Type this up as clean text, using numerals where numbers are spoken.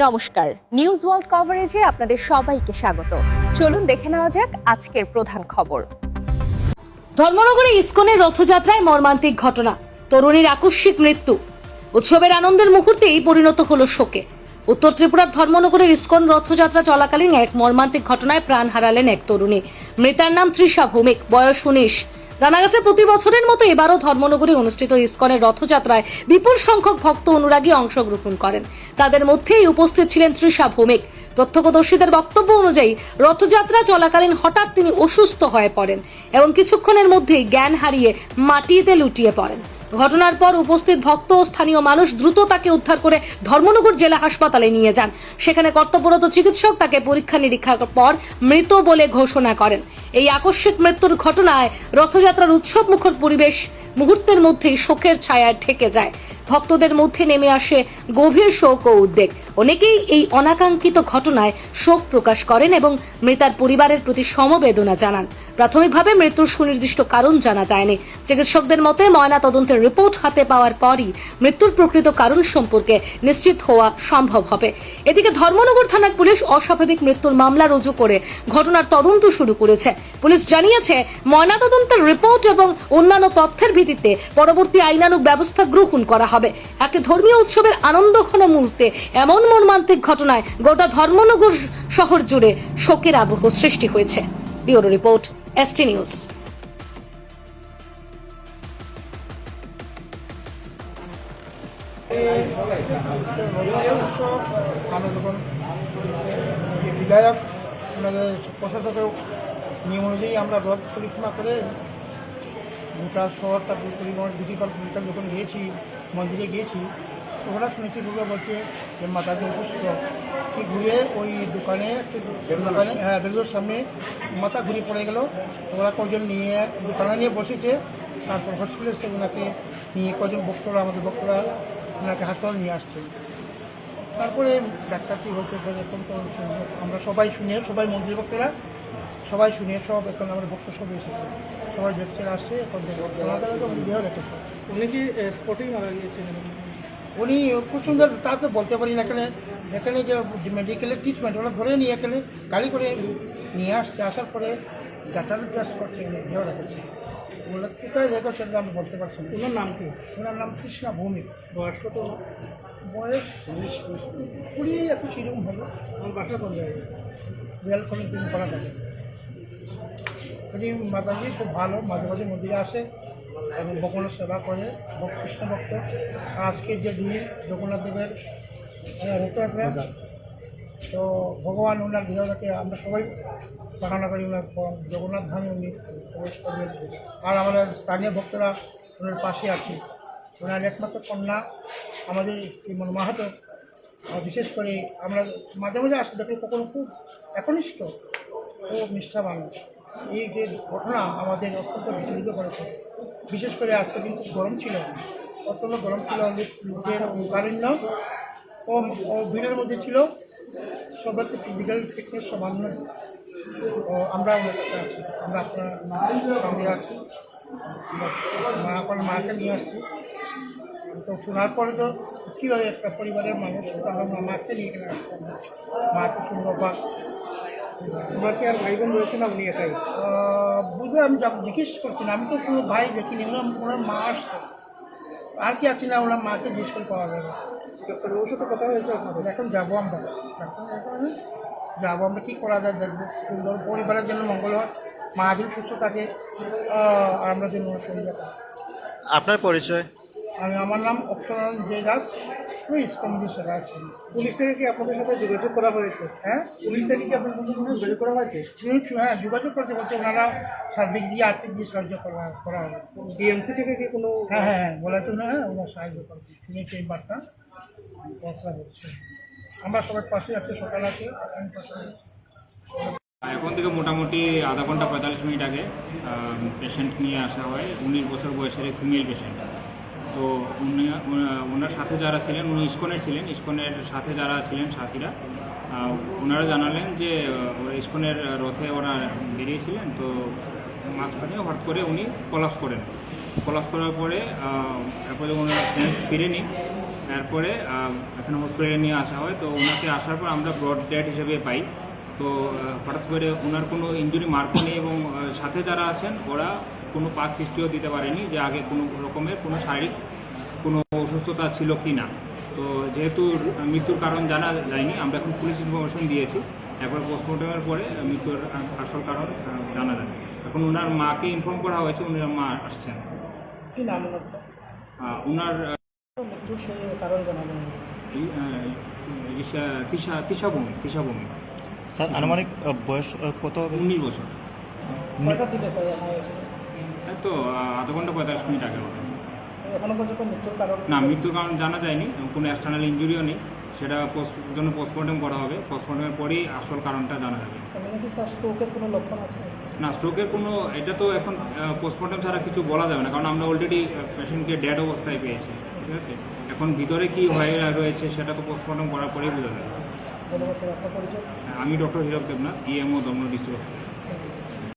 নমস্কার, news world কভারেজে আপনাদের সবাইকে স্বাগত। চলুন দেখে নেওয়া যাক আজকের প্রধান খবর। ধর্মনগরে ইসকনের রথযাত্রায় মর্মান্তিক ঘটনা, তরুণীর আকস্মিক মৃত্যু। উৎসবের আনন্দের মুহূর্তেই পরিণত হলো শোকে। উত্তর ত্রিপুরার ধর্মনগরের ইসকন রথযাত্রা চলাকালীন এক মর্মান্তিক ঘটনায় প্রাণ হারালেন এক তরুণী। মৃতার নাম তৃষা ভৌমিক, বয়স 19। জানা গেছে প্রতি বছরের মতো এবারও ধর্মনগরে অনুষ্ঠিত ইসকনের রথযাত্রায় বিপুল সংখ্যক ভক্ত অনুরাগী অংশগ্রহণ করেন। তাদের মধ্যেই উপস্থিত ছিলেন তৃষা ভৌমিক। প্রত্যক্ষদর্শীদের বক্তব্য অনুযায়ী রথযাত্রা চলাকালীন হঠাৎ তিনি অসুস্থ হয়ে পড়েন এবং কিছুক্ষণের মধ্যেই জ্ঞান হারিয়ে মাটিতে লুটিয়ে পড়েন। ঘটনার পর উপস্থিত ভক্ত ও স্থানীয় মানুষ দ্রুত তাকে উদ্ধার করে ধর্মনগর জেলা হাসপাতালে নিয়ে যান। সেখানে কর্তব্যরত চিকিৎসক তাকে পরীক্ষা নিরীক্ষার পর মৃত বলে ঘোষণা করেন। এই আকস্মিক মৃত্যুর ঘটনায় রথযাত্রার উৎসব মুখর পরিবেশ মুহূর্তের মধ্যেই শোকের ছায়ায় ঢেকে যায়। ভক্তদের মধ্যে নেমে আসে গভীর শোক ও উদ্বেগ। অনেকেই এই অনাকাঙ্ক্ষিত ঘটনায় শোক প্রকাশ করেন এবং মৃতার পরিবারের প্রতি সমবেদনা জানান। প্রাথমিকভাবে মৃত্যুর সুনির্দিষ্ট কারণ জানা যায়নি। চিকিৎসকদের মতে ময়না তদন্তের রিপোর্ট হাতে পাওয়ার পরই মৃত্যুর প্রকৃত কারণ সম্পর্কে নিশ্চিত হওয়া সম্ভব হবে। এদিকে ধর্মনগর থানার পুলিশ অস্বাভাবিক মৃত্যুর মামলা রুজু করে ঘটনার তদন্ত শুরু করেছে। পুলিশ জানিয়েছে ময়না তদন্তের রিপোর্ট এবং অন্যান্য তথ্যের ভিত্তিতে পরবর্তী আইনানুগ ব্যবস্থা গ্রহণ করা হবে। একটি ধর্মীয় উৎসবের আনন্দঘন মুহূর্তে এমন মর্মান্তিক ঘটনায় গোটা ধর্মনগর শহর জুড়ে শোকের আবহ সৃষ্টি হয়েছে। Bureau report, ST news. বিধায়ক ওনাদের প্রশাসকের নিয়ম অনুযায়ী আমরা রথ পরিক্রমা করে গোটা শহরটা পরিক্রমা ডিজিটাল যখন গিয়েছি, মন্দিরে গিয়েছি, ওরা শুনেছি দুর্গা বলছে যে মাতাজি অসুস্থ। ঠিক ঘুরে ওই দোকানে বেলুর সামনে মাথা ঘুরে পড়ে গেল। ওরা কজন নিয়ে দোকানে নিয়ে বসেছে, তারপর হসপিটালে এসে ওনাকে নিয়ে কজন ভক্তরা, আমাদের ভক্তরা ওনাকে হাসপাতাল নিয়ে আসছে। তারপরে ডাক্তারটি হয়েছে এখন তো আমরা সবাই শুনে, সবাই মন্দির ভক্তরা সবাই শুনে, সব এখন আমাদের ভক্ত সব এসেছে, সবাই দেখতে আসছে। এখন দেহ রেখেছে। উনি কি স্পটেই মারা গিয়েছিলেন? উনি খুব সুন্দর, তা তো বলতে পারি না। এখানে যে মেডিকেলের ট্রিটমেন্ট ওরা ধরে নিয়ে এখানে গাড়ি করে নিয়ে আসছে। আসার পরে ডাক্তার টেস্ট করছে, দেহ রেখেছে। ওগুলো কোথায় রেখো সেটা আমি বলতে পারছি না। ওনার নাম কি? ওনার নাম তৃষ্ণা ভৌমিক। বয়স কত? বয়স 20 একটু সেরকম হবে। আমার বাসা কোন জায়গায়? রিয়াল কলেজ তিনি করা থাকে। উনি মাতাজি খুব ভালো, মাঝে মাঝে মন্দিরে আসে এবং ভগবানের সেবা করে, কৃষ্ণ ভক্ত। আজকে যে দিন জগন্নাথ দেবের রথযাত্রা, তো ভগবান ওনার দেহটাকে আমরা সবাই প্রার্থনা করি ওনার জগন্নাথ ধামে উনি প্রবেশ করবেন। আর আমাদের স্থানীয় ভক্তরা ওনার পাশে আছে। ওনার একমাত্র কন্যা আমাদের মাহাতো, বিশেষ করে আমরা মাঝে মাঝে আসতে দেখি কখনো খুব একনিষ্ঠ, খুব নিষ্ঠাবান। এই যে ঘটনা আমাদের অত্যন্ত বিচলিত করেছে। বিশেষ করে আজকে দিন খুব গরম ছিল, অত্যন্ত গরম ছিল। লোকের কারণ্য ও ভিড়ের মধ্যে ছিল। সবার ফিজিক্যাল ফিটনেস সামান্য। আমরা ওনার কাছে আছি, আমরা আপনার সঙ্গে আছি, আপনার মাকে নিয়ে আসছি। তো শোনার পরে তো কী হয়, একটা পরিবারের মানুষ, আমরা মাকে নিয়ে এখানে আসতাম। মাকে সুন্দর বা ওনার কি আর ভাই বোন রয়েছে না উনি একাই? বুঝলে আমি জিজ্ঞেস করছি না, আমি তো কোনো ভাই দেখিনি। ওনার মা আসছে, আর কি আছে না, ওনার মাকে জিজ্ঞেস করে পাওয়া যাবে। ডক্টর ওর সাথে কথা হয়েছে আপনাদের? এখন যাবো আমরা, যাবো আমরা, কী করা যায় দেখবো। সুন্দর পরিবারের জন্য মঙ্গল হয়, মা যদি সুস্থ থাকে আর আমরা যেন শরীর। আপনার পরিচয়? আমার নাম অক্ষরানন্দ জে দাস, ইসকন সেবা আছি। পুলিশ থেকে কি আপনাদের সাথে যোগাযোগ করা হয়েছে? হ্যাঁ, পুলিশ থেকে কি আপনাদের সাথে যোগাযোগ করা হয়েছে? হ্যাঁ, যোগাযোগ করতে বলছে ওনারা সার্বিক দিয়ে আর্থিক দিয়ে সাহায্য করা হবে। ডিএমসি থেকে কি কোনো? হ্যাঁ, বলার জন্য ওনার সাহায্য করবে, শুনেছি এই বার্তা কথা বলছে। আমরা সবার পাশে আছি, সকাল আছে। এখন থেকে মোটামুটি আধা ঘন্টা 45 মিনিট আগে পেশেন্ট নিয়ে আসা হয়। 19 বছর বয়সের ফিমেল পেশেন্ট। তো ওনার সাথে যারা ছিলেন, উনি ইসকনের ছিলেন, ইসকনের সাথে যারা ছিলেন সাথীরা, ওনারা জানালেন যে ইসকনের রথে ওরা বেরিয়েছিলেন। তো মাঝখানে হঠাৎ করে উনি কলাপস করেন। কলাপস করার পরে এরপরে ওনার সেন্স ফিরেনি। এরপরে এখানে হসপিটালে নিয়ে আসা হয়। তো ওনাকে আসার পর আমরা ব্রড ডেড হিসেবে পাই। তো হঠাৎ করে ওনার কোনো ইনজুরি মার্কও নেই এবং সাথে যারা আছেন ওরা কোনো পাস হিস্ট্রিও দিতে পারেনি যে আগে কোনো রকমের কোনো শারীরিক কোনো অসুস্থতা ছিল কি না। তো যেহেতু মৃত্যুর কারণ জানা যায়নি, আমরা এখন পুলিশ ইনফরমেশন দিয়েছি। একবার পোস্টমর্টমের পরে মৃত্যুর আসল কারণ জানা যায়। এখন ওনার মাকে ইনফর্ম করা হয়েছে, ওনার মা আসছেন। কি নাম ওনার স্যার? ওনার মৃত্যুর সেই কারণ জানাবেন? তিশাভূমি স্যার আনুমানিক বয়স কত হবে? 19 বছর। কয়টা দিকে স্যার জানা হয়েছে? এই তো আধা ঘন্টা 45 মিনিট আগে হবে। এখনো পর্যন্ত মৃত্যুর কারণ না, মৃত্যুর কারণ জানা যায়নি, কোনো এক্সটার্নাল ইনজুরিও নেই। সেটা জন্য পোস্টমর্টম করা হবে। পোস্টমর্টমের পরেই আসল কারণটা জানা যাবে। এমনি কি স্যার স্ট্রোকের কোনো লক্ষণ আছে? না, স্ট্রোকের কোনো, এটা তো এখন পোস্টমর্টম ছাড়া কিছু বলা যাবে না, কারণ আমরা অলরেডি পেশেন্টকে ডেড অবস্থায় পেয়েছি। ঠিক আছে, এখন ভিতরে কি হয়ে রয়েছে সেটা তো পোস্টমর্টম করার পরেই বোঝা যাবে। ধন্যবাদ স্যার, আপনার পরিচয়? আমি ডক্টর হীরক Debnath, EMO Dumdum district hospital.